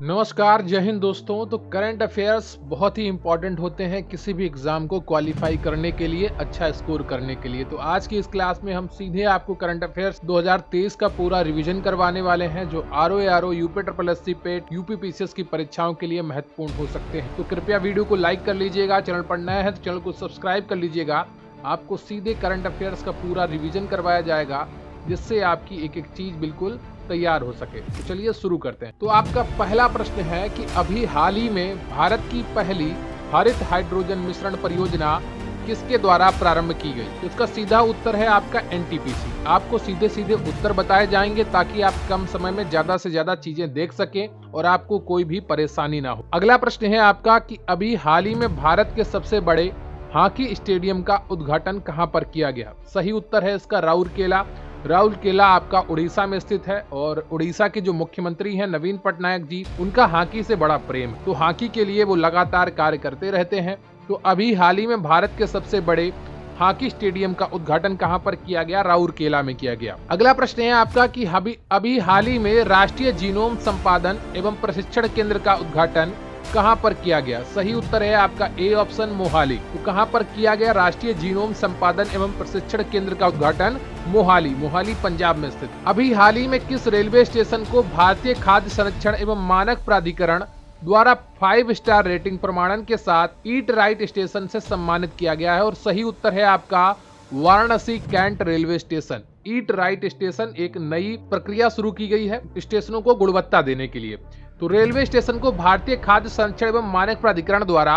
नमस्कार, जय हिंद दोस्तों। तो करंट अफेयर्स बहुत ही इंपॉर्टेंट होते हैं किसी भी एग्जाम को क्वालिफाई करने के लिए, अच्छा स्कोर करने के लिए। तो आज की इस क्लास में हम सीधे आपको करंट अफेयर्स 2023 का पूरा रिवीजन करवाने वाले हैं, जो आरओ, यूपी ट्रिपल एससी पेट, यूपी पीसीएस की परीक्षाओं के लिए महत्वपूर्ण हो सकते हैं। तो कृपया वीडियो को लाइक कर लीजिएगा, चैनल पर नया है तो चैनल को सब्सक्राइब कर लीजिएगा। आपको सीधे करंट अफेयर्स का पूरा रिवीजन करवाया जाएगा, जिससे आपकी एक एक चीज बिल्कुल तैयार हो सके। तो चलिए शुरू करते हैं। तो आपका पहला प्रश्न है कि अभी हाल ही में भारत की पहली हरित हाइड्रोजन मिश्रण परियोजना किसके द्वारा प्रारंभ की गई? तो इसका सीधा उत्तर है आपका एनटीपीसी। आपको सीधे सीधे उत्तर बताए जाएंगे ताकि आप कम समय में ज्यादा से ज्यादा चीजें देख सकें और आपको कोई भी परेशानी ना हो। अगला प्रश्न है आपका कि अभी हाल ही में भारत के सबसे बड़े हॉकी स्टेडियम का उद्घाटन कहां पर किया गया? सही उत्तर है इसका राउरकेला। राउरकेला आपका उड़ीसा में स्थित है और उड़ीसा के जो मुख्यमंत्री हैं नवीन पटनायक जी, उनका हॉकी से बड़ा प्रेम है, तो हॉकी के लिए वो लगातार कार्य करते रहते हैं। तो अभी हाल ही में भारत के सबसे बड़े हॉकी स्टेडियम का उद्घाटन कहां पर किया गया? राउरकेला में किया गया। अगला प्रश्न है आपका कि अभी हाल ही में राष्ट्रीय जीनोम संपादन एवं प्रशिक्षण केंद्र का उद्घाटन कहां पर किया गया? सही उत्तर है आपका ए ऑप्शन, मोहाली। तो कहां पर किया गया राष्ट्रीय जीनोम संपादन एवं प्रशिक्षण केंद्र का उद्घाटन? मोहाली पंजाब में स्थित। अभी हाल ही में किस रेलवे स्टेशन को भारतीय खाद्य संरक्षण एवं मानक प्राधिकरण द्वारा 5 स्टार रेटिंग प्रमाणन के साथ ईट राइट स्टेशन से सम्मानित किया गया है? और सही उत्तर है आपका Varanasi Cantt railway station. Eat right station एक नई प्रक्रिया शुरू की गई है स्टेशनों को गुणवत्ता देने के लिए। तो रेलवे स्टेशन को भारतीय खाद्य संरक्षण एवं मानक प्राधिकरण द्वारा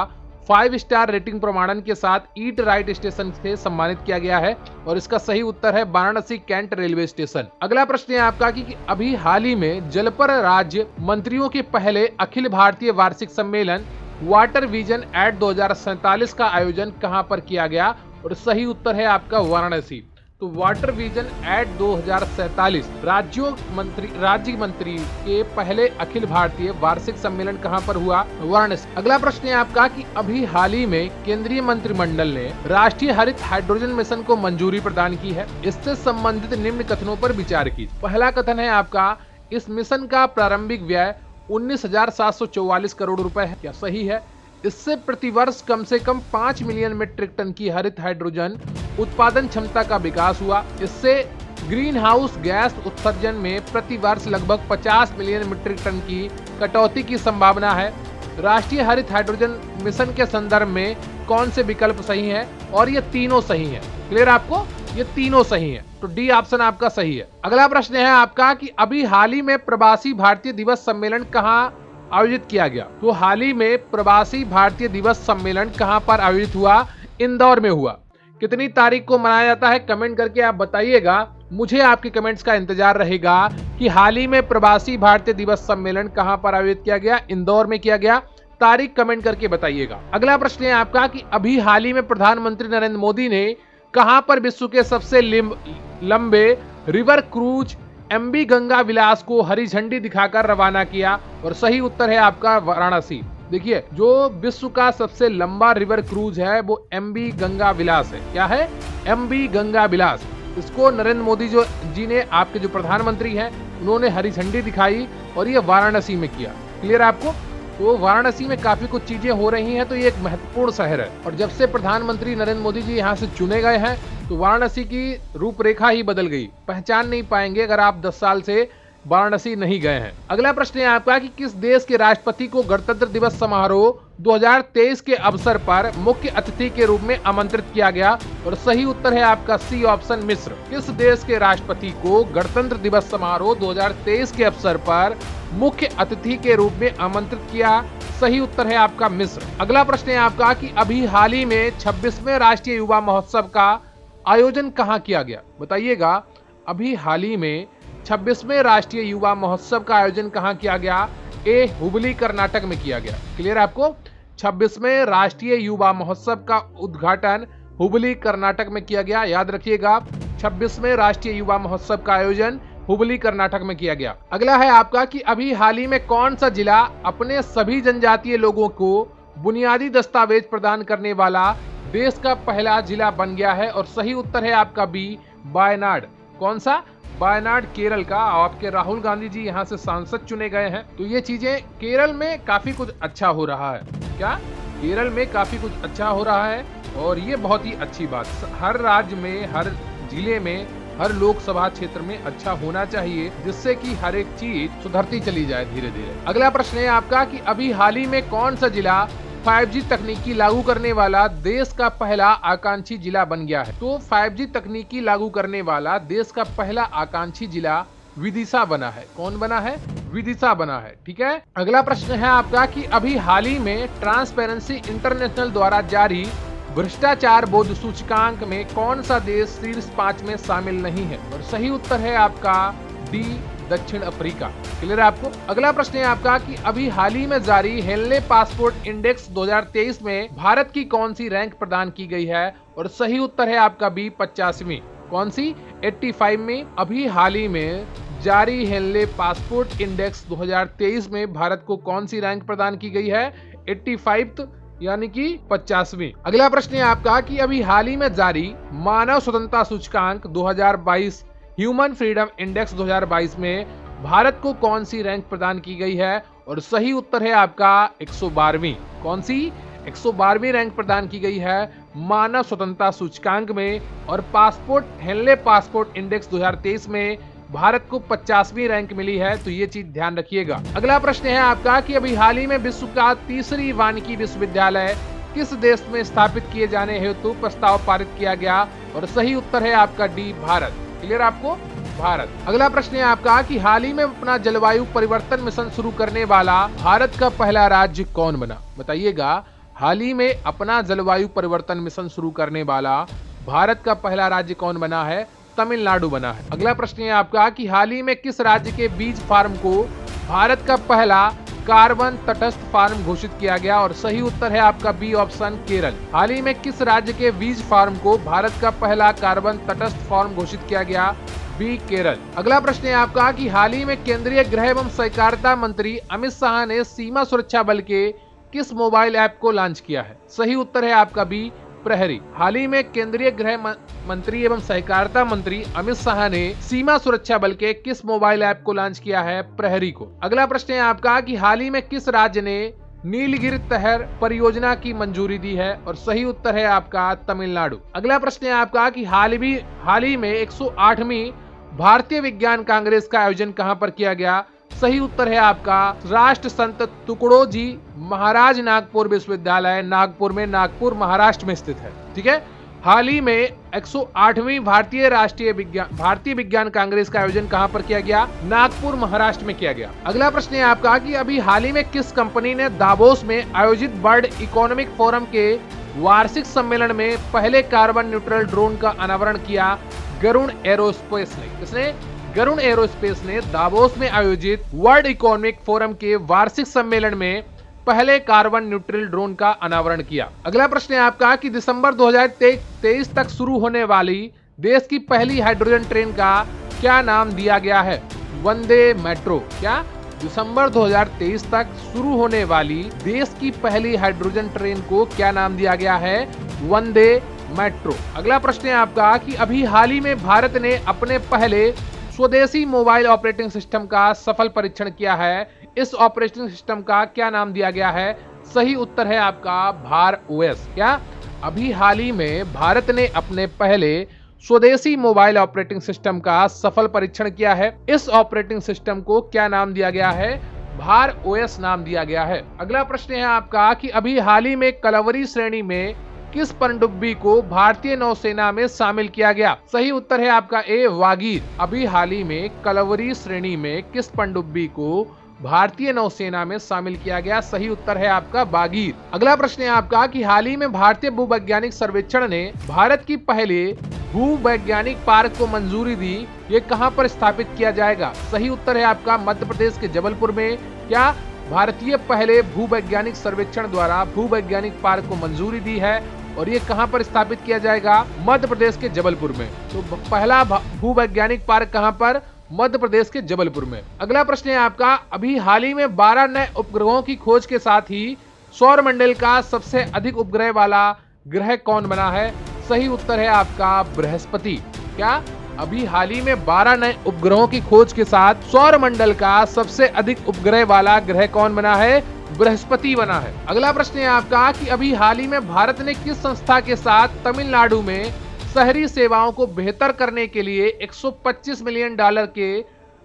5 स्टार रेटिंग प्रमाणन के साथ ईट राइट स्टेशन से सम्मानित किया गया है और इसका सही उत्तर है वाराणसी कैंट रेलवे स्टेशन। अगला प्रश्न है आपका कि अभी हाल ही में जलपर राज्य मंत्रियों के पहले अखिल भारतीय वार्षिक सम्मेलन वाटर विजन एट 2047 का आयोजन कहां पर किया गया? और सही उत्तर है आपका वाराणसी। तो वाटर विजन एट 2047 राज्य मंत्री के पहले अखिल भारतीय वार्षिक सम्मेलन कहां पर हुआ? वाराणसी। अगला प्रश्न है आपका कि अभी हाल ही में केंद्रीय मंत्रिमंडल ने राष्ट्रीय हरित हाइड्रोजन मिशन को मंजूरी प्रदान की है। इससे संबंधित निम्न कथनों पर विचार कीजिए। पहला कथन है आपका, इस मिशन का प्रारंभिक व्यय 19,744 करोड़ रुपए है। क्या सही है? इससे प्रतिवर्ष कम से कम 5 मिलियन मीट्रिक टन की हरित हाइड्रोजन उत्पादन क्षमता का विकास हुआ। इससे ग्रीन हाउस गैस उत्सर्जन में प्रतिवर्ष लगभग 50 मिलियन मीट्रिक टन की कटौती की संभावना है। राष्ट्रीय हरित हाइड्रोजन मिशन के संदर्भ में कौन से विकल्प सही हैं? और ये तीनों सही हैं। क्लियर आपको? ये तीनों सही हैं, तो डी ऑप्शन आपका सही है। अगला प्रश्न है आपका कि अभी हाल ही में प्रवासी भारतीय दिवस सम्मेलन कहां आयोजित किया गया? तो हाल ही में प्रवासी भारतीय दिवस सम्मेलन कहां पर आयोजित हुआ? इंदौर में हुआ। कितनी तारीख को मनाया जाता है कमेंट करके आप बताइएगा। मुझे आपके कमेंट्स का इंतजार रहेगा कि हाल ही में प्रवासी भारतीय दिवस सम्मेलन कहां पर आयोजित किया गया? इंदौर में किया गया। तारीख कमेंट करके बताइएगा। अगला प्रश्न है आपका कि अभी हाल ही में प्रधानमंत्री नरेंद्र मोदी ने कहां पर विश्व के सबसे लंबे रिवर क्रूज एमबी गंगा विलास को हरी झंडी दिखाकर रवाना किया? और सही उत्तर है आपका वाराणसी। देखिए, जो विश्व का सबसे लंबा रिवर क्रूज है वो एमबी गंगा विलास है। क्या है? एमबी गंगा विलास। इसको नरेंद्र मोदी जी ने, आपके जो प्रधानमंत्री हैं, उन्होंने हरी झंडी दिखाई और ये वाराणसी में किया। क्लियर आपको? तो वाराणसी में काफी कुछ चीजें हो रही हैं, तो ये एक महत्वपूर्ण शहर है और जब से प्रधानमंत्री नरेंद्र मोदी जी यहाँ से चुने गए हैं तो वाराणसी की रूपरेखा ही बदल गई। पहचान नहीं पाएंगे अगर आप 10 साल से वाराणसी नहीं गए हैं। अगला प्रश्न है आपका कि किस देश के राष्ट्रपति को गणतंत्र दिवस समारोह 2023 के अवसर पर मुख्य अतिथि के रूप में आमंत्रित किया गया? और सही उत्तर है आपका सी ऑप्शन, मिस्र। किस देश के राष्ट्रपति को गणतंत्र दिवस समारोह 2023 के अवसर पर मुख्य अतिथि के रूप में आमंत्रित किया? सही उत्तर है आपका मिस्र। अगला प्रश्न है आपका कि अभी हाल ही में 26वें राष्ट्रीय युवा महोत्सव का आयोजन कहां किया गया? बताइएगा। अभी हाल ही में 26वें राष्ट्रीय युवा महोत्सव का आयोजन कहां किया गया? ए, हुबली कर्नाटक में किया गया। क्लियर आपको? 26वें राष्ट्रीय युवा महोत्सव का उद्घाटन हुबली कर्नाटक में किया गया। याद रखिएगा, 26वें राष्ट्रीय युवा महोत्सव का आयोजन हुबली कर्नाटक में किया गया। अगला है आपका कि अभी हाल ही में कौन सा जिला अपने सभी जनजातीय लोगों को बुनियादी दस्तावेज प्रदान करने वाला देश का पहला जिला बन गया है? और सही उत्तर है आपका बी, वायनाड। कौन सा? वायनाड, केरल का। आपके राहुल गांधी जी यहाँ से सांसद चुने गए हैं। तो ये चीजें, केरल में काफी कुछ अच्छा हो रहा है। क्या? केरल में काफी कुछ अच्छा हो रहा है और ये बहुत ही अच्छी बात। हर राज्य में, हर जिले में, हर लोकसभा क्षेत्र में अच्छा होना चाहिए, जिससे कि हर एक चीज सुधरती चली जाए धीरे धीरे। अगला प्रश्न है आपका कि अभी हाल ही में कौन सा जिला 5G तकनीकी लागू करने वाला देश का पहला आकांक्षी जिला बन गया है? तो 5G तकनीकी लागू करने वाला देश का पहला आकांक्षी जिला विदिशा बना है। कौन बना है? विदिशा बना है। ठीक है। अगला प्रश्न है आपका कि अभी हाल ही में ट्रांसपेरेंसी इंटरनेशनल द्वारा जारी भ्रष्टाचार बोध सूचकांक में कौन सा देश शीर्ष 5 में शामिल नहीं है? और सही उत्तर है आपका डी, दक्षिण अफ्रीका। क्लियर है आपको? अगला प्रश्न है आपका कि अभी हाल ही में जारी हेनले पासपोर्ट इंडेक्स 2023 में भारत की कौन सी रैंक प्रदान की गई है? और सही उत्तर है आपका बी, 85वीं। कौन सी? 85 में। अभी हाल ही में जारी हेनले पासपोर्ट इंडेक्स 2023 में भारत को कौन सी रैंक प्रदान की गई है? 85, यानी कि 50वीं। अगला प्रश्न है आपका कि अभी हाल ही में जारी मानव स्वतंत्रता सूचकांक 2022 ह्यूमन फ्रीडम इंडेक्स 2022 में भारत को कौन सी रैंक प्रदान की गई है? और सही उत्तर है आपका 112वीं। कौन सी? 112वीं रैंक प्रदान की गई है मानव स्वतंत्रता सूचकांक में। और पासपोर्ट हेनले पासपोर्ट इंडेक्स 2023 में भारत को 50वीं रैंक मिली है। तो ये चीज ध्यान रखिएगा। अगला प्रश्न है आपका कि अभी हाल ही में विश्व का तीसरी वानिकी विश्वविद्यालय किस देश में स्थापित किए जाने हेतु प्रस्ताव पारित किया गया? और सही उत्तर है आपका डी, भारत। क्लियर आपको? भारत। अगला प्रश्न है आपका कि हाल ही में अपना जलवायु परिवर्तन मिशन शुरू करने वाला भारत का पहला राज्य कौन बना? बताइएगा। हाल ही में अपना जलवायु परिवर्तन मिशन शुरू करने वाला भारत का पहला राज्य कौन बना है? तमिलनाडु बना है। अगला प्रश्न है आपका कि हाल ही में किस राज्य के बीज फार्म को भारत का पहला कार्बन तटस्थ फार्म घोषित किया गया? और सही उत्तर है आपका बी ऑप्शन, केरल। हाल ही में किस राज्य के बीज फार्म को भारत का पहला कार्बन तटस्थ फार्म घोषित किया गया? बी, केरल। अगला प्रश्न है आपका कि हाल ही में केंद्रीय गृह एवं सहकारिता मंत्री अमित शाह ने सीमा सुरक्षा बल के किस मोबाइल ऐप को लॉन्च किया है? सही उत्तर है आपका बी, प्रहरी। हाल ही में केंद्रीय गृह मंत्री एवं सहकारिता मंत्री अमित शाह ने सीमा सुरक्षा बल के किस मोबाइल ऐप को लॉन्च किया है? प्रहरी को। अगला प्रश्न है आपका कि हाल ही में किस राज्य ने नीलगिरी तहर परियोजना की मंजूरी दी है? और सही उत्तर है आपका तमिलनाडु। अगला प्रश्न है आपका कि हाल ही में 108वीं भारतीय विज्ञान कांग्रेस का आयोजन कहां पर किया गया? सही उत्तर है आपका राष्ट्र संत तुकडोजी महाराज नागपुर विश्वविद्यालय, नागपुर में, नागपुर महाराष्ट्र में स्थित है। ठीक है। हाल ही में 108वीं भारतीय विज्ञान कांग्रेस का आयोजन कहां पर किया गया? नागपुर महाराष्ट्र में किया गया। अगला प्रश्न है आपका कि अभी हाल ही में किस कंपनी ने दावोस में आयोजित वर्ल्ड इकोनॉमिक फोरम के वार्षिक सम्मेलन में पहले कार्बन न्यूट्रल ड्रोन का अनावरण किया? गरुण एरोस्पेस ने। किसने? गरुण एरोस्पेस ने दावोस में आयोजित वर्ल्ड इकोनॉमिक फोरम के वार्षिक सम्मेलन में पहले कार्बन न्यूट्रल ड्रोन का अनावरण किया। अगला प्रश्न है आपका कि दिसंबर 2023 तक शुरू होने वाली देश की पहली हाइड्रोजन ट्रेन का क्या नाम दिया गया है? वंदे मेट्रो। क्या? दिसंबर 2023 तक शुरू होने वाली देश की पहली हाइड्रोजन ट्रेन को क्या नाम दिया गया है? वंदे मेट्रो। अगला प्रश्न है आपका कि अभी हाल ही में भारत ने अपने पहले स्वदेशी मोबाइल ऑपरेटिंग सिस्टम का सफल परीक्षण किया है। इस ऑपरेटिंग सिस्टम का क्या नाम दिया गया है? सही उत्तर है आपका भार ओएस। क्या? अभी हाल ही में भारत ने अपने पहले स्वदेशी मोबाइल ऑपरेटिंग सिस्टम का सफल परीक्षण किया है। इस ऑपरेटिंग सिस्टम को क्या नाम दिया गया है? भार ओएस नाम दिया गया है। अगला प्रश्न है आपका कि अभी हाल ही में कलवरी श्रेणी में किस पनडुब्बी को भारतीय नौसेना में शामिल किया गया? सही उत्तर है आपका ए, वागीर। अभी हाल ही में कलवरी श्रेणी में किस पनडुब्बी को भारतीय नौसेना में शामिल किया गया? सही उत्तर है आपका बागीर। अगला प्रश्न है आपका कि हाल ही में भारतीय भूवैज्ञानिक सर्वेक्षण ने भारत की पहले भूवैज्ञानिक पार्क को मंजूरी दी। ये कहां पर स्थापित किया जाएगा? सही उत्तर है आपका मध्य प्रदेश के जबलपुर में। क्या? भारतीय पहले भूवैज्ञानिक सर्वेक्षण द्वारा भूवैज्ञानिक पार्क को मंजूरी दी है और ये कहां पर स्थापित किया जाएगा? मध्य प्रदेश के जबलपुर में। तो पहला भूवैज्ञानिक पार्क कहां पर? मध्य प्रदेश के जबलपुर में। अगला प्रश्न है आपका अभी हाल ही में 12 नए उपग्रहों की खोज के साथ ही सौर मंडल का सबसे अधिक उपग्रह वाला ग्रह कौन बना है? सही उत्तर है आपका बृहस्पति। क्या अभी हाल ही में 12 नए उपग्रहों की खोज के साथ सौर मंडल का सबसे अधिक उपग्रह वाला ग्रह कौन बना है? बृहस्पति बना है। अगला प्रश्न है आपका कि अभी हाल ही में भारत ने किस संस्था के साथ तमिलनाडु में शहरी सेवाओं को बेहतर करने के लिए $125 मिलियन के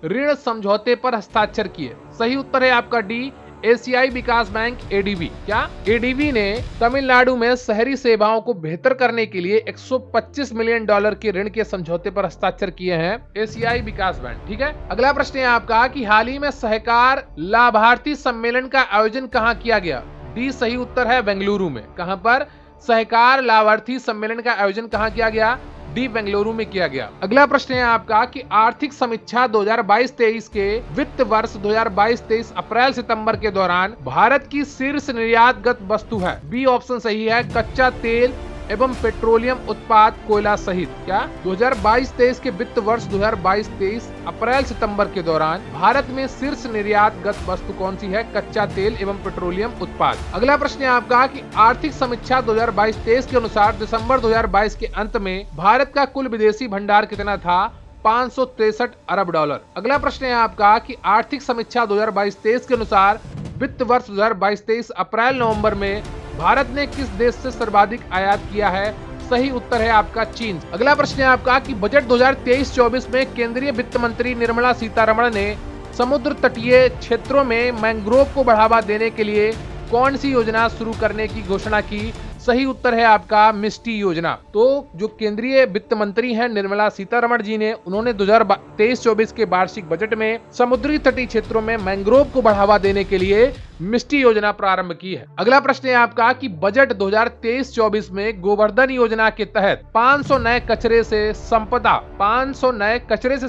ऋण समझौते पर हस्ताक्षर किए? सही उत्तर है आपका डी, एशियाई विकास बैंक एडीबी। क्या एडीबी ने तमिलनाडु में शहरी सेवाओं को बेहतर करने के लिए $125 मिलियन के ऋण के समझौते पर हस्ताक्षर किए हैं? एशियाई विकास बैंक। ठीक है। अगला प्रश्न है आपका कि हाल ही में सहकार लाभार्थी सम्मेलन का आयोजन कहाँ किया गया? डी सही उत्तर है बेंगलुरु में। कहां पर? सहकार लाभार्थी सम्मेलन का आयोजन कहाँ किया गया? डी बेंगलुरु में किया गया। अगला प्रश्न है आपका कि आर्थिक समीक्षा 2022-23 के वित्त वर्ष 2022-23 अप्रैल सितंबर के दौरान भारत की शीर्ष निर्यातगत वस्तु है? बी ऑप्शन सही है, कच्चा तेल एवं पेट्रोलियम उत्पाद कोयला सहित। क्या 2022-23 के वित्त वर्ष 2022-23 अप्रैल सितंबर के दौरान भारत में शीर्ष निर्यातगत वस्तु कौन सी है? कच्चा तेल एवं पेट्रोलियम उत्पाद। अगला प्रश्न है आपका कि आर्थिक समीक्षा 2022-23 के अनुसार दिसंबर 2022 के अंत में भारत का कुल विदेशी भंडार कितना था? $563 अरब। अगला प्रश्न है आपका कि आर्थिक समीक्षा 2022-23 के अनुसार वित्त वर्ष 2022-23 अप्रैल नवंबर में भारत ने किस देश से सर्वाधिक आयात किया है? सही उत्तर है आपका चीन। अगला प्रश्न है आपका कि बजट 2023-24 में केंद्रीय वित्त मंत्री निर्मला सीतारमण ने समुद्र तटीय क्षेत्रों में मैंग्रोव को बढ़ावा देने के लिए कौन सी योजना शुरू करने की घोषणा की? सही उत्तर है आपका मिस्टी योजना। तो जो केंद्रीय वित्त मंत्री हैं निर्मला सीतारमण जी ने, उन्होंने 2023-24 के वार्षिक बजट में समुद्री तटीय क्षेत्रों में मैंग्रोव को बढ़ावा देने के लिए मिस्टी योजना प्रारंभ की है। अगला प्रश्न है आपका कि बजट 2023-24 में गोवर्धन योजना के तहत 500 नए कचरे से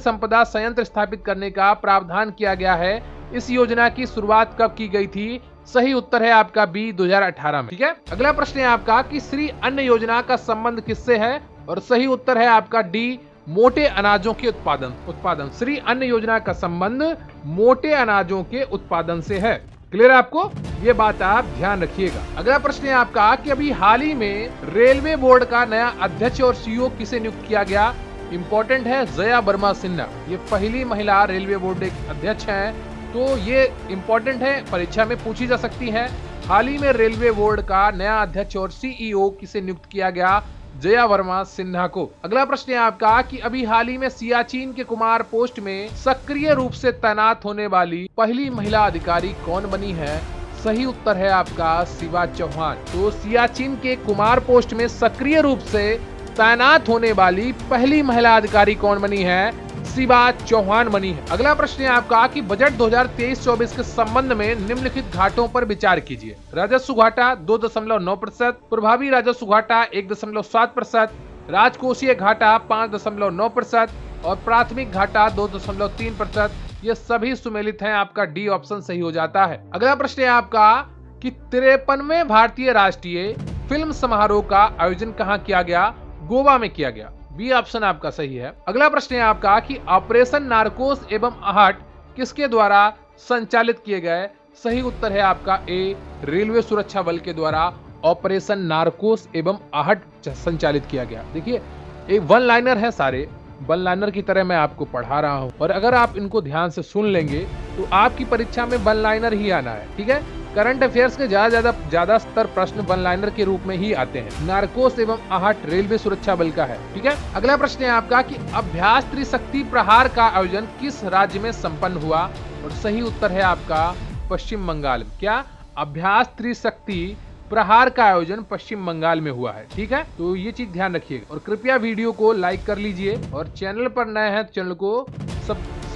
संपदा संयंत्र स्थापित करने का प्रावधान किया गया है। इस योजना की शुरुआत कब की गई थी? सही उत्तर है आपका बी 2018 में। ठीक है। अगला प्रश्न है आपका कि श्री अन्न योजना का संबंध किससे है? और सही उत्तर है आपका डी मोटे अनाजों के उत्पादन। श्री अन्न योजना का संबंध मोटे अनाजों के उत्पादन से है। क्लियर है आपको? ये बात आप ध्यान रखिएगा। अगला प्रश्न है आपका कि अभी हाल ही में रेलवे बोर्ड का नया अध्यक्ष और सीईओ किसे नियुक्त किया गया? इंपॉर्टेंट है, जया वर्मा सिन्हा। ये पहली महिला रेलवे बोर्ड के अध्यक्ष हैं, तो ये इंपॉर्टेंट है, परीक्षा में पूछी जा सकती है। हाल ही में रेलवे बोर्ड का नया अध्यक्ष और सीईओ किसे नियुक्त किया गया? जया वर्मा सिन्हा को। अगला प्रश्न है आपका कि अभी हाल ही में सियाचिन के कुमार पोस्ट में सक्रिय रूप से तैनात होने वाली पहली महिला अधिकारी कौन बनी है? सही उत्तर है आपका शिवा चौहान। तो सियाचिन के कुमार पोस्ट में सक्रिय रूप से तैनात होने वाली पहली महिला अधिकारी कौन बनी है? शिवा चौहान बनी है। अगला प्रश्न है आपका कि बजट 2023-24 के संबंध में निम्नलिखित घाटों पर विचार कीजिए। राजस्व घाटा 2.9%, प्रभावी राजस्व घाटा 1.7%, राजकोषीय घाटा 5.9% और प्राथमिक घाटा 2.3%। ये सभी सुमेलित हैं। आपका डी ऑप्शन सही हो जाता है। अगला प्रश्न है आपका कि 53वें भारतीय राष्ट्रीय फिल्म समारोह का आयोजन कहाँ किया गया? गोवा में किया गया। बी ऑप्शन आपका सही है। अगला प्रश्न है आपका कि ऑपरेशन नारकोस एवं आहट किसके द्वारा संचालित किए गए? सही उत्तर है आपका ए, रेलवे सुरक्षा बल के द्वारा ऑपरेशन नारकोस एवं आहट संचालित किया गया। देखिए, एक वन लाइनर है, सारे वन लाइनर की तरह मैं आपको पढ़ा रहा हूं, और अगर आप इनको ध्यान से सुन लेंगे तो आपकी परीक्षा में वन लाइनर ही आना है। ठीक है। करंट अफेयर्स के ज्यादा स्तर प्रश्न वन लाइनर के रूप में ही आते हैं। नारकोस एवं आहट रेलवे सुरक्षा बल का है। ठीक है। अगला प्रश्न है आपका कि अभ्यास त्रिशक्ति प्रहार का आयोजन किस राज्य में संपन्न हुआ? और सही उत्तर है आपका पश्चिम बंगाल। क्या अभ्यास त्रिशक्ति प्रहार का आयोजन पश्चिम बंगाल में हुआ है? ठीक है। तो ये चीज ध्यान रखिएगा, और कृपया वीडियो को लाइक कर लीजिए, और चैनल पर नए हैं तो चैनल को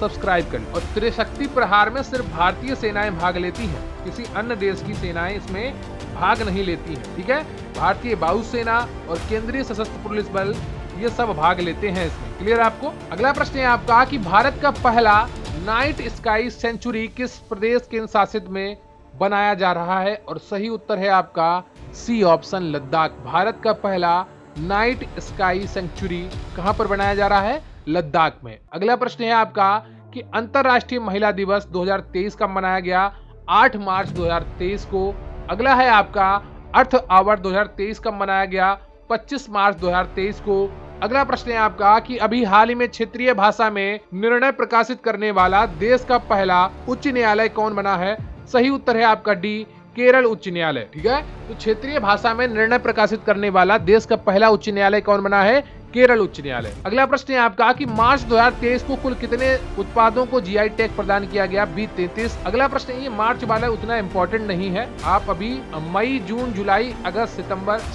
सब्सक्राइब कर लीजिए। और त्रिशक्ति प्रहार में सिर्फ भारतीय सेनाएं भाग लेती हैं, किसी अन्य देश की सेनाएं इसमें भाग नहीं लेती हैं। ठीक है। भारतीय वायुसेना और केंद्रीय सशस्त्र पुलिस बल ये सब भाग लेते हैं इसमें। क्लियर आपको? अगला प्रश्न है आपका कि भारत का पहला नाइट स्काई सेंचुरी किस प्रदेश केंद्र शासित में बनाया जा रहा है? और सही उत्तर है आपका सी ऑप्शन, लद्दाख। भारत का पहला नाइट स्काई सेंचुरी कहां पर बनाया जा रहा है? लद्दाख में। अगला प्रश्न है आपका कि अंतरराष्ट्रीय महिला दिवस 2023 कब मनाया गया? 8 मार्च 2023 को। अगला है आपका अर्थ आवर 2023 कब मनाया गया? 25 मार्च 2023 को। अगला प्रश्न है आपका कि अभी हाल ही में क्षेत्रीय भाषा में निर्णय प्रकाशित करने वाला देश का पहला उच्च न्यायालय कौन बना है? सही उत्तर है आपका डी, केरल उच्च न्यायालय। ठीक है, तो क्षेत्रीय भाषा में निर्णय प्रकाशित करने वाला देश का पहला उच्च न्यायालय कौन बना है? केरल उच्च न्यायालय। अगला प्रश्न है आपका कि मार्च 2023 को कुल कितने उत्पादों को जीआई टैग प्रदान किया गया? बी 33। अगला प्रश्न ये मार्च वाला उतना इंपॉर्टेंट नहीं है, आप अभी मई, जून, जुलाई, अगस्त,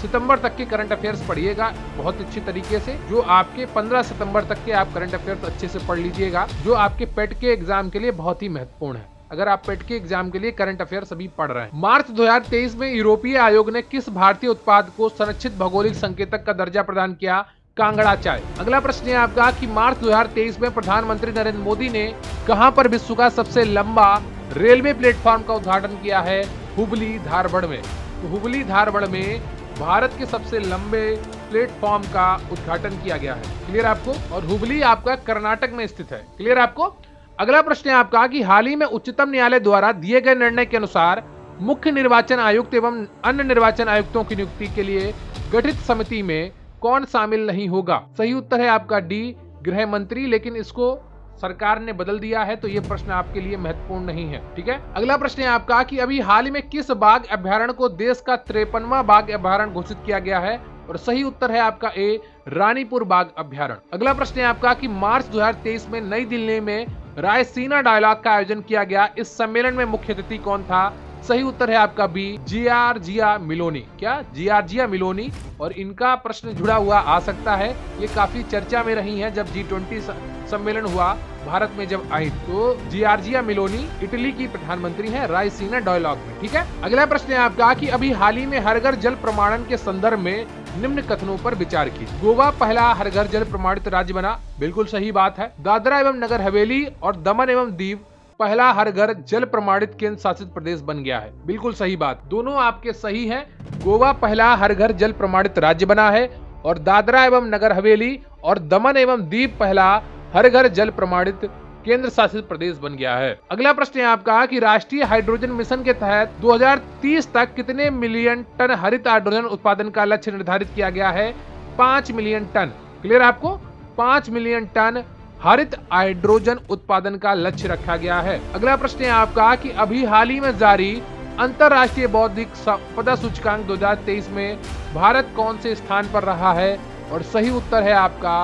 सितंबर तक के करंट अफेयर्स पढ़िएगा बहुत अच्छी तरीके से। जो आपके 15 सितंबर तक के आप करंट अफेयर्स अच्छे से पढ़ लीजिएगा, जो आपके पेट के एग्जाम के लिए बहुत ही महत्वपूर्ण है। अगर आप पेट के एग्जाम के लिए करंट अफेयर्स अभी पढ़ रहे हैं। मार्च 2023 में यूरोपीय आयोग ने किस भारतीय उत्पाद को संरक्षित भौगोलिक संकेतक का दर्जा प्रदान किया? कांगड़ा चाय। अगला प्रश्न है आपका कि मार्च 2023 में प्रधानमंत्री नरेंद्र मोदी ने कहां पर विश्व का सबसे लंबा रेलवे प्लेटफॉर्म का उद्घाटन किया है? हुबली धारवाड़ में। तो हुबली धारवाड़ में भारत के सबसे लंबे प्लेटफॉर्म का उद्घाटन किया गया है। क्लियर आपको? और हुबली आपका कर्नाटक में स्थित है। क्लियर आपको? अगला प्रश्न है आपका कि हाल ही में उच्चतम न्यायालय द्वारा दिए गए निर्णय के अनुसार मुख्य निर्वाचन आयुक्त एवं अन्य निर्वाचन आयुक्तों की नियुक्ति के लिए गठित समिति में कौन शामिल नहीं होगा? सही उत्तर है आपका डी, गृह मंत्री, लेकिन इसको सरकार ने बदल दिया है, तो ये प्रश्न आपके लिए महत्वपूर्ण नहीं है। ठीक है, अगला प्रश्न है आपका कि अभी हाल ही में किस बाघ अभ्यारण्य को देश का 53वां बाघ अभ्यारण्य घोषित किया गया है? और सही उत्तर है आपका ए, रानीपुर बाघ अभ्यारण्य। अगला प्रश्न है आपका कि मार्च 2023 में नई दिल्ली में रायसीना डायलॉग का आयोजन किया गया, इस सम्मेलन में मुख्य अतिथि कौन था? सही उत्तर है आपका बी, जिया मिलोनी। क्या? जिया मिलोनी। और इनका प्रश्न जुड़ा हुआ आ सकता है, ये काफी चर्चा में रही हैं जब G20 सम्मेलन हुआ भारत में जब आई, तो जिया मिलोनी इटली की प्रधानमंत्री हैं रायसीना डायलॉग में। ठीक है, अगला प्रश्न है आपका कि अभी हाल ही में हर घर जल प्रमाणन के संदर्भ में निम्न कथनों पर विचार की। गोवा पहला हर घर जल प्रमाणित राज्य बना, बिल्कुल सही बात है। दादरा एवं नगर हवेली और दमन एवं दीव पहला हर घर जल प्रमाणित केंद्र शासित प्रदेश बन गया है, बिल्कुल सही बात। दोनों आपके सही हैं। गोवा पहला हर घर जल प्रमाणित राज्य बना है और दादरा एवं नगर हवेली और दमन एवं दीव पहला हर घर जल प्रमाणित केंद्र शासित प्रदेश बन गया है। अगला प्रश्न है आपका कि राष्ट्रीय हाइड्रोजन मिशन के तहत 2030 तक कितने मिलियन टन हरित हाइड्रोजन उत्पादन का लक्ष्य निर्धारित किया गया है? 5 मिलियन टन। क्लियर आपको? 5 मिलियन टन हरित हाइड्रोजन उत्पादन का लक्ष्य रखा गया है। अगला प्रश्न है आपका कि अभी हाल ही में जारी अंतरराष्ट्रीय बौद्धिक संपदा सूचकांक 2023 में भारत कौन से स्थान पर रहा है? और सही उत्तर है आपका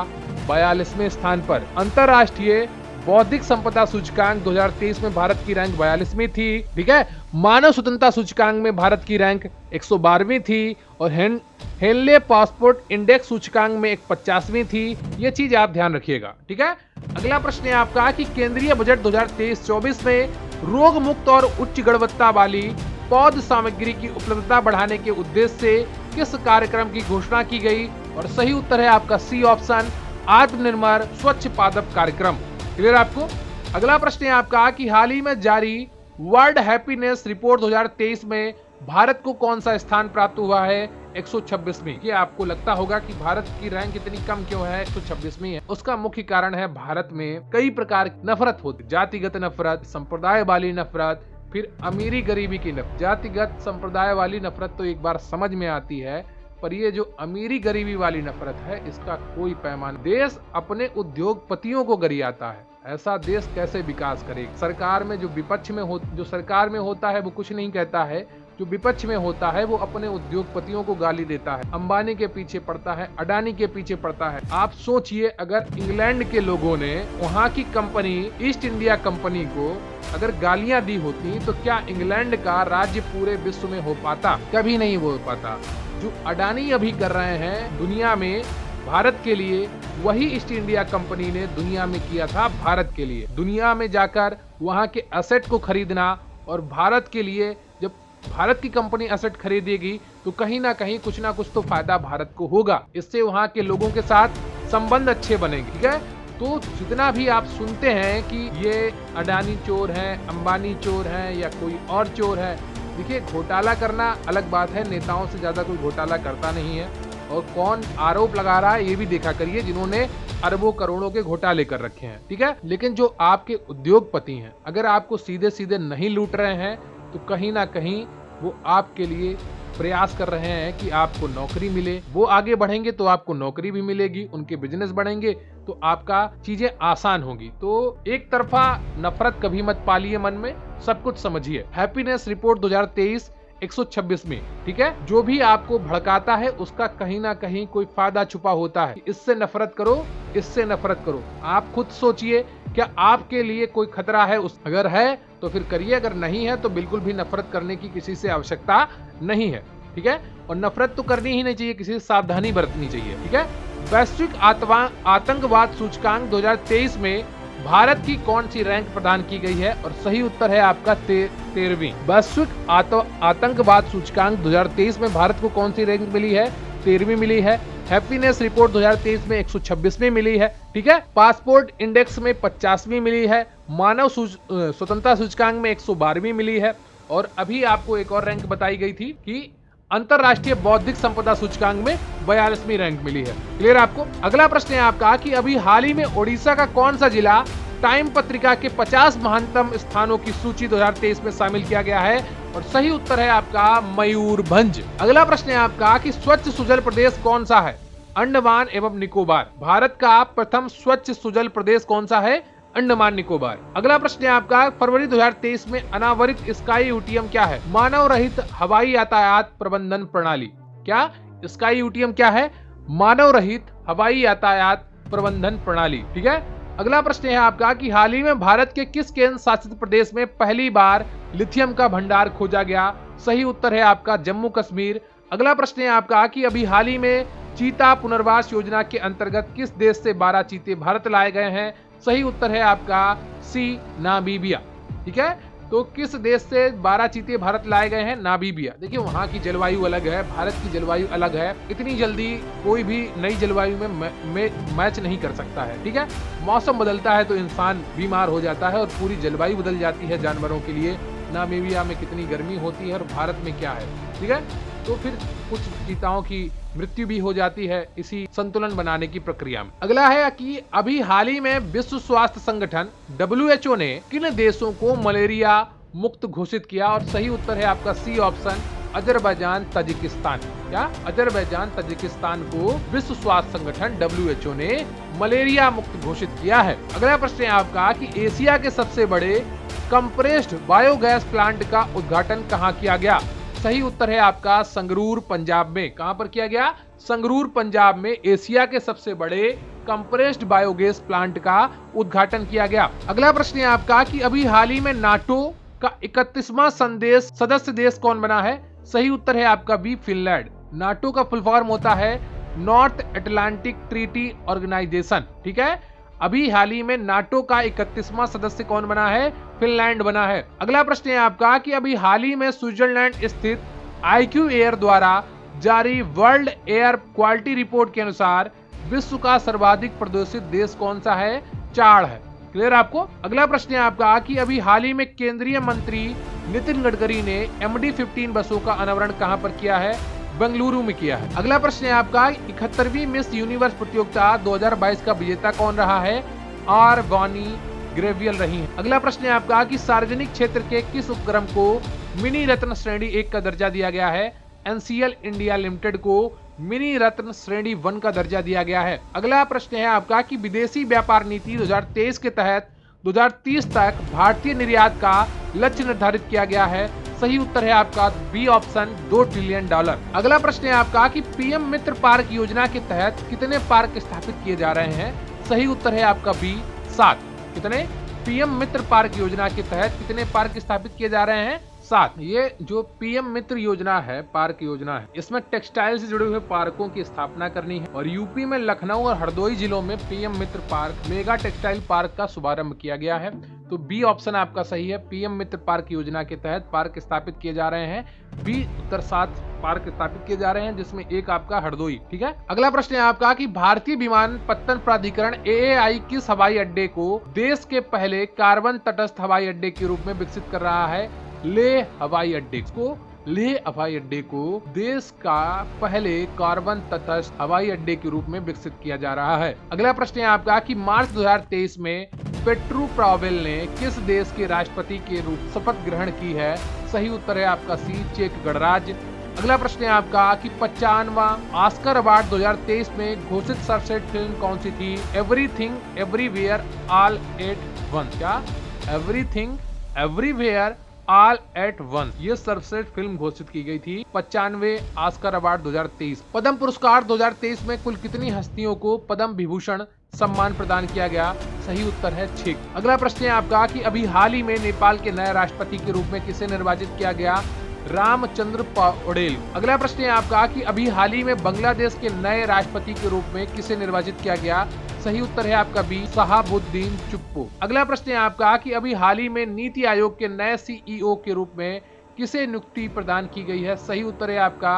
42वें स्थान पर। अंतरराष्ट्रीय बौद्धिक संपदा सूचकांक 2023 में भारत की रैंक 42वीं थी। ठीक है, मानव स्वतंत्रता सूचकांक में भारत की रैंक 112वीं थी और हेनले पासपोर्ट इंडेक्स सूचकांक में 50वीं थी। ये चीज आप ध्यान रखिएगा। ठीक है, अगला प्रश्न है आपका कि केंद्रीय बजट 2023-24 में रोग मुक्त और उच्च गुणवत्ता वाली पौध सामग्री की उपलब्धता बढ़ाने के उद्देश्य से किस कार्यक्रम की घोषणा की गई? और सही उत्तर है आपका सी ऑप्शन, आत्मनिर्भर स्वच्छ पादप कार्यक्रम। क्लियर आपको? अगला प्रश्न है आपका कि हाल ही में जारी वर्ल्ड हैप्पीनेस रिपोर्ट 2023 में भारत को कौन सा स्थान प्राप्त हुआ है? 126वीं। ये आपको लगता होगा कि भारत की रैंक इतनी कम क्यों है, 126वीं है। उसका मुख्य कारण है भारत में कई प्रकार की नफरत होती, जातिगत नफरत, संप्रदाय वाली नफरत, फिर अमीरी गरीबी की नफरत। जातिगत संप्रदाय वाली नफरत तो एक बार समझ में आती है, पर ये जो अमीरी गरीबी वाली नफरत है इसका कोई पैमाना। देश अपने उद्योगपतियों को गरियाता है, ऐसा देश कैसे विकास करे? सरकार में जो विपक्ष में जो सरकार में होता है वो कुछ नहीं कहता है, जो विपक्ष में होता है वो अपने उद्योगपतियों को गाली देता है, अंबानी के पीछे पड़ता है, अडानी के पीछे पड़ता है। आप सोचिए, अगर इंग्लैंड के लोगों ने वहाँ की कंपनी ईस्ट इंडिया कंपनी को अगर गालियां दी होती तो क्या इंग्लैंड का राज्य पूरे विश्व में हो पाता? कभी नहीं हो पाता। जो अडानी अभी कर रहे हैं दुनिया में भारत के लिए, वही ईस्ट इंडिया कंपनी ने दुनिया में किया था भारत के लिए। दुनिया में जाकर वहाँ के एसेट को खरीदना, और भारत के लिए जब भारत की कंपनी एसेट खरीदेगी तो कहीं ना कहीं कुछ ना कुछ तो फायदा भारत को होगा। इससे वहाँ के लोगों के साथ संबंध अच्छे बनेंगे। ठीक है, तो जितना भी आप सुनते हैं कि ये अडानी चोर हैं, अंबानी चोर हैं या कोई और चोर है, देखिए घोटाला करना अलग बात है, नेताओं से ज्यादा कोई घोटाला करता नहीं है। और कौन आरोप लगा रहा है ये भी देखा करिए, जिन्होंने अरबों करोड़ों के घोटाले कर रखे हैं। ठीक है, लेकिन जो आपके उद्योगपति हैं, अगर आपको सीधे सीधे नहीं लूट रहे हैं तो कहीं ना कहीं वो आपके लिए प्रयास कर रहे हैं कि आपको नौकरी मिले, वो आगे बढ़ेंगे तो आपको नौकरी भी मिलेगी, उनके बिजनेस बढ़ेंगे तो आपका चीजें आसान होगी। तो एक तरफा नफरत कभी मत पालिए मन में, सब कुछ समझिए। हैप्पीनेस रिपोर्ट 2023 126 में, ठीक है, जो भी आपको भड़काता है उसका कहीं ना कहीं कोई फायदा छुपा होता है। इससे नफरत करो, इससे नफरत करो। आप खुद सोचिए, क्या आपके लिए कोई खतरा है? अगर है तो फिर करिए, अगर नहीं है तो बिल्कुल भी नफरत करने की किसी से आवश्यकता नहीं है, ठीक है। और नफरत तो करनी ही नहीं चाहिए, किसी से सावधानी बरतनी चाहिए, ठीक है। वैश्विक आतंकवाद सूचकांक 2023 में भारत की कौन सी रैंक प्रदान की गई है? और सही उत्तर है आपका 13वीं। वैश्विक आतंकवाद सूचकांक 2023 में भारत को कौन सी रैंक मिली है? 13वीं मिली है। हैप्पीनेस रिपोर्ट 2023 में 126वीं मिली है, ठीक है। पासपोर्ट इंडेक्स में 50वीं मिली है। मानव स्वतंत्रता सूचकांक में 112वीं मिली है। और अभी आपको एक और रैंक बताई गई थी कि अंतरराष्ट्रीय बौद्धिक संपदा सूचकांक में 42वीं रैंक मिली है। क्लियर आपको? अगला प्रश्न है आपका कि अभी हाल ही में ओडिशा का कौन सा जिला टाइम पत्रिका के 50 महानतम स्थानों की सूची 2023 में शामिल किया गया है? और सही उत्तर है आपका मयूरभंज। अगला प्रश्न है आपका कि स्वच्छ सुजल प्रदेश कौन सा है? अंडमान एवं निकोबार। भारत का प्रथम स्वच्छ सुजल प्रदेश कौन सा है? अंडमान निकोबार। अगला प्रश्न है आपका फरवरी 2023 में अनावरित स्काई यूटीएम क्या है? मानव रहित हवाई यातायात प्रबंधन प्रणाली। क्या स्काई यूटीएम क्या है? मानव रहित हवाई यातायात प्रबंधन प्रणाली, ठीक है। अगला प्रश्न है आपका कि हाल ही में भारत के किस केंद्र शासित प्रदेश में पहली बार लिथियम का भंडार खोजा गया? सही उत्तर है आपका जम्मू कश्मीर। अगला प्रश्न है आपका कि अभी हाल ही में चीता पुनर्वास योजना के अंतर्गत किस देश से 12 चीते भारत लाए गए हैं? सही उत्तर है आपका सी, नामीबिया, ठीक है। तो किस देश से 12 चीते भारत लाए गए हैं? नामीबिया। देखिए वहां की जलवायु अलग है, भारत की जलवायु अलग है, इतनी जल्दी कोई भी नई जलवायु में मैच नहीं कर सकता है, ठीक है। मौसम बदलता है तो इंसान बीमार हो जाता है और पूरी जलवायु बदल जाती है जानवरों के लिए। नामीबिया में कितनी गर्मी होती है और भारत में क्या है, ठीक है। तो फिर कुछ चीताओं की मृत्यु भी हो जाती है इसी संतुलन बनाने की प्रक्रिया में। अगला है कि अभी हाल ही में विश्व स्वास्थ्य संगठन WHO ने किन देशों को मलेरिया मुक्त घोषित किया? और सही उत्तर है आपका सी ऑप्शन, अजरबैजान तजिकिस्तान। क्या अजरबैजान तजिकिस्तान को विश्व स्वास्थ्य संगठन WHO ने मलेरिया मुक्त घोषित किया है। अगला प्रश्न है आपका कि एशिया के सबसे बड़े कंप्रेस्ड बायोगैस प्लांट का उद्घाटन कहाँ किया गया? सही उत्तर है आपका संगरूर पंजाब में। कहां पर किया गया? संगरूर पंजाब में एशिया के सबसे बड़े कंप्रेस्ड बायोगैस प्लांट का उद्घाटन किया गया। अगला प्रश्न है आपका कि अभी हाल ही में नाटो का 31वां सदस्य देश कौन बना है? सही उत्तर है आपका बी, फिनलैंड। नाटो का फुल फॉर्म होता है नॉर्थ अटलांटिक ट्रीटी ऑर्गेनाइजेशन, ठीक है। अभी हाल ही में नाटो का 31वां सदस्य कौन बना है? फिनलैंड बना है। अगला प्रश्न है आपका कि अभी हाल ही में स्विट्जरलैंड स्थित IQ एयर द्वारा जारी वर्ल्ड एयर क्वालिटी रिपोर्ट के अनुसार विश्व का सर्वाधिक प्रदूषित देश कौन सा है? चाड है। क्लियर आपको? अगला प्रश्न है आपका कि अभी हाल ही में केंद्रीय मंत्री नितिन गडकरी ने MD-15 बसों का अनावरण कहां पर किया है? बेंगलुरु में किया है। अगला प्रश्न है आपका 71वीं मिस यूनिवर्स प्रतियोगिता 2022 का विजेता कौन रहा है? आर बॉनी ग्रेवियल रही है। अगला प्रश्न है आपका कि सार्वजनिक क्षेत्र के किस उपक्रम को मिनी रत्न श्रेणी 1 का दर्जा दिया गया है? NCL इंडिया लिमिटेड को मिनी रत्न श्रेणी 1 का दर्जा दिया गया है। अगला प्रश्न है आपका कि विदेशी व्यापार नीति 2023 के तहत 2030 तक भारतीय निर्यात का लक्ष्य निर्धारित किया गया है। सही उत्तर है आपका बी ऑप्शन, $2 ट्रिलियन। अगला प्रश्न है आपका कि PM मित्र पार्क योजना के तहत कितने पार्क स्थापित किए जा रहे हैं? सही उत्तर है आपका बी, 7। कितने? PM मित्र पार्क योजना के तहत कितने पार्क स्थापित किए जा रहे हैं? 7। ये जो PM मित्र योजना है, पार्क योजना है, इसमें टेक्सटाइल से जुड़े हुए पार्कों की स्थापना करनी है। और यूपी में लखनऊ और हरदोई जिलों में PM मित्र पार्क, मेगा टेक्सटाइल पार्क का शुभारंभ किया गया है। तो बी ऑप्शन आपका सही है। PM मित्र पार्क योजना के तहत पार्क स्थापित किए जा रहे हैं। बी उत्तर 7 पार्क स्थापित किए जा रहे हैं, जिसमें एक आपका हरदोई, ठीक है। अगला प्रश्न है आपका कि भारतीय विमानपत्तन प्राधिकरण AAI किस हवाई अड्डे को देश के पहले कार्बन तटस्थ हवाई अड्डे के रूप में विकसित कर रहा है? लेह हवाई अड्डे को। लेह हवाई अड्डे को देश का पहले कार्बन तटस्थ हवाई अड्डे के रूप में विकसित किया जा रहा है। अगला प्रश्न है आपका कि मार्च 2023 में पेट्रू पावेल ने किस देश के राष्ट्रपति के रूप शपथ ग्रहण की है? सही उत्तर है आपका सी, चेक गणराज्य। अगला प्रश्न है आपका कि 55वां ऑस्कर अवार्ड 2023 में घोषित सर्वश्रेष्ठ फिल्म कौन सी थी? Everything everywhere all at once. क्या? Everything everywhere all at once ये सर्वश्रेष्ठ फिल्म घोषित की गई थी 95वें ऑस्कर अवार्ड 2023। पद्म पुरस्कार 2023 में कुल कितनी हस्तियों को पद्म विभूषण सम्मान प्रदान किया गया? सही उत्तर है 6। अगला प्रश्न है आपका कि अभी हाल ही में नेपाल के नए राष्ट्रपति के रूप में किसे निर्वाचित किया गया? रामचंद्र पौडेल। अगला प्रश्न है आपका कि अभी हाल ही में बांग्लादेश के नए राष्ट्रपति के रूप में किसे निर्वाचित किया गया? सही उत्तर है आपका बी, शहाबुद्दीन चुप्पू। अगला प्रश्न है आपका कि अभी हाल ही में नीति आयोग के नए सीईओ के रूप में किसे नियुक्ति प्रदान की गई है? सही उत्तर है आपका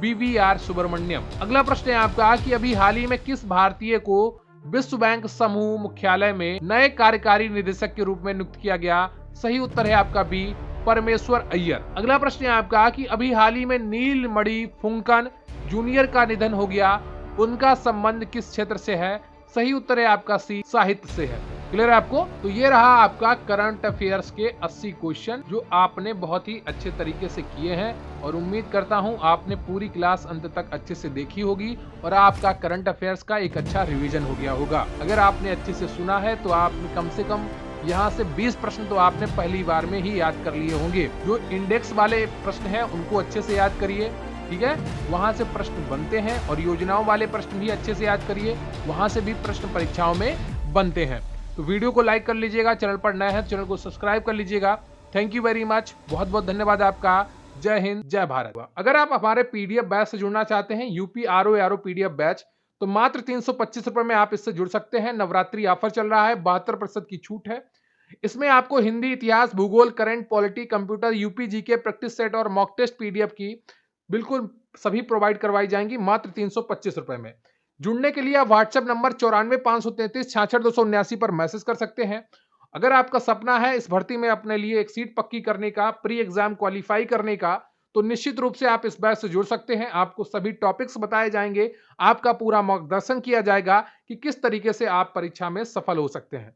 BVR सुब्रमण्यम। अगला प्रश्न है आपका कि अभी हाल ही में किस भारतीय को विश्व बैंक समूह मुख्यालय में नए कार्यकारी निदेशक के रूप में नियुक्त किया गया? सही उत्तर है आपका बी, परमेश्वर अय्यर। अगला प्रश्न है आपका कि अभी हाल ही में नीलमणि फुंकन जूनियर का निधन हो गया, उनका संबंध किस क्षेत्र से है? सही उत्तर है आपका सी, साहित्य से है। क्लियर है आपको? तो ये रहा आपका करंट अफेयर्स के 80 क्वेश्चन जो आपने बहुत ही अच्छे तरीके से किए हैं और उम्मीद करता हूं आपने पूरी क्लास अंत तक अच्छे से देखी होगी और आपका करंट अफेयर्स का एक अच्छा रिवीजन हो गया होगा। अगर आपने अच्छे से सुना है तो आपने कम से कम यहाँ से 20 प्रश्न तो आपने पहली बार में ही याद कर लिए होंगे। जो इंडेक्स वाले प्रश्न हैं उनको अच्छे से याद करिए, ठीक है? वहां से प्रश्न बनते हैं और योजनाओं वाले प्रश्न भी अच्छे से याद करिए, वहां से भी प्रश्न परीक्षाओं में बनते हैं। तो वीडियो को लाइक कर लीजिएगा, चैनल पर नए हैं चैनल को सब्सक्राइब कर लीजिएगा। थैंक यू वेरी मच, बहुत बहुत धन्यवाद आपका। जय हिंद, जय भारत। अगर आप हमारे पीडीएफ बैच से जुड़ना चाहते हैं, यूपी RO पीडीएफ बैच, तो मात्र 325 रुपए में आप इससे जुड़ सकते हैं। नवरात्रि ऑफर चल रहा है, 72% की छूट है। इसमें आपको हिंदी, इतिहास, भूगोल, current, polity, computer, UP GK, practice set और मॉक टेस्ट पीडीएफ की बिल्कुल सभी प्रोवाइड करवाई जाएंगी मात्र 325 रुपए में। जुड़ने के लिए आप व्हाट्सएप नंबर 94 533 66 279 पर मैसेज कर सकते हैं। अगर आपका सपना है इस भर्ती में अपने लिए एक सीट पक्की करने का, प्री एग्जाम क्वालिफाई करने का, तो निश्चित रूप से आप इस बैच से जुड़ सकते हैं। आपको सभी टॉपिक्स बताए जाएंगे, आपका पूरा मार्गदर्शन किया जाएगा कि किस तरीके से आप परीक्षा में सफल हो सकते हैं।